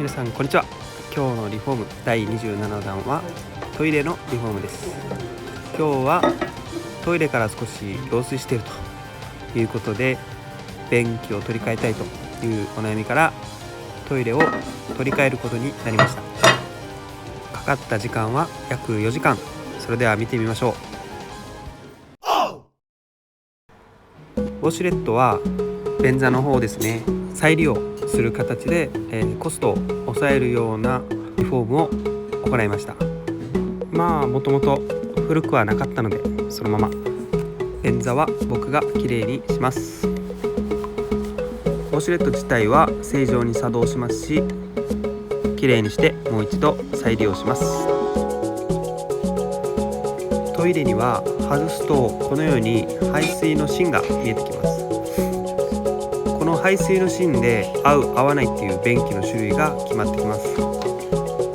皆さんこんにちは。今日のリフォーム第27弾はトイレのリフォームです。今日はトイレから少し漏水しているということで便器を取り替えたいというお悩みからトイレを取り替えることになりました。かかった時間は約4時間。それでは見てみましょう。ウォシュレットは便座の方ですね、再利用する形で、コストを抑えるようなリフォームを行いました。もともと古くはなかったのでそのまま便座は僕がきれいにします。ウォシュレット自体は正常に作動しますし、きれいにしてもう一度再利用します。トイレには外すとこのように排水の芯が見えてきます。この排水の芯で合う合わないっていう便器の種類が決まってきます。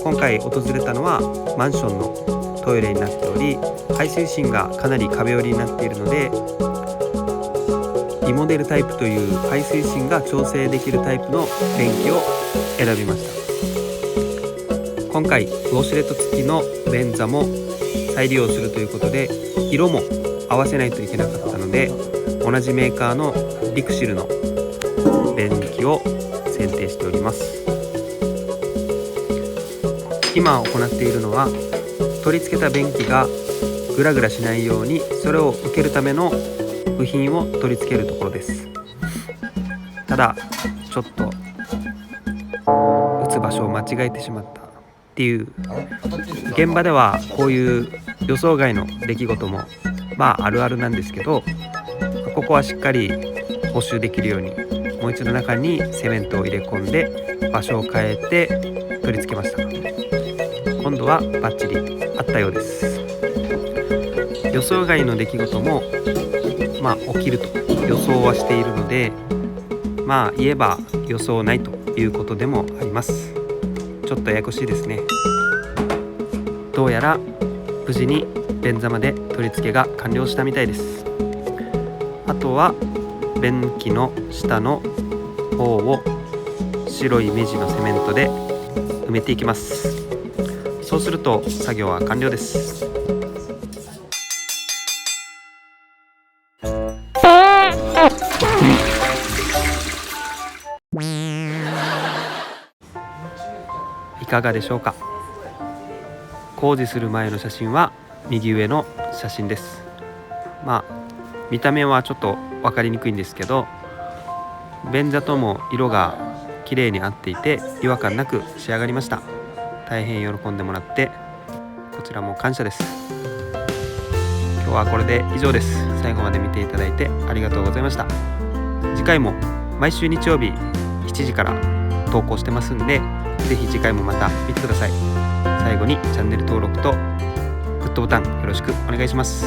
今回訪れたのはマンションのトイレになっており、排水芯がかなり壁寄りになっているので、リモデルタイプという排水芯が調整できるタイプの便器を選びました。今回ウォシュレット付きの便座も再利用するということで、色も合わせないといけなかったので、同じメーカーのリクシルの便器を選定しております。今行っているのは取り付けた便器がグラグラしないようにそれを受けるための部品を取り付けるところです。ただちょっと打つ場所を間違えてしまったっていう、現場ではこういう予想外の出来事もあるあるなんですけど、ここはしっかり補修できるようにもう一度中にセメントを入れ込んで場所を変えて取り付けました。今度はバッチリあったようです。予想外の出来事も起きると予想はしているので、言えば予想ないということでもあります。ちょっとややこしいですね。どうやら無事に便座まで取り付けが完了したみたいです。あとは便器の下の方を白い目地のセメントで埋めていきます。そうすると作業は完了です。いかがでしょうか。工事する前の写真は右上の写真です。見た目はちょっと分かりにくいんですけど、便座とも色が綺麗に合っていて違和感なく仕上がりました。大変喜んでもらってこちらも感謝です。今日はこれで以上です。最後まで見ていただいてありがとうございました。次回も毎週日曜日7時から投稿してますんで、ぜひ次回もまた見てください。最後にチャンネル登録とグッドボタンよろしくお願いします。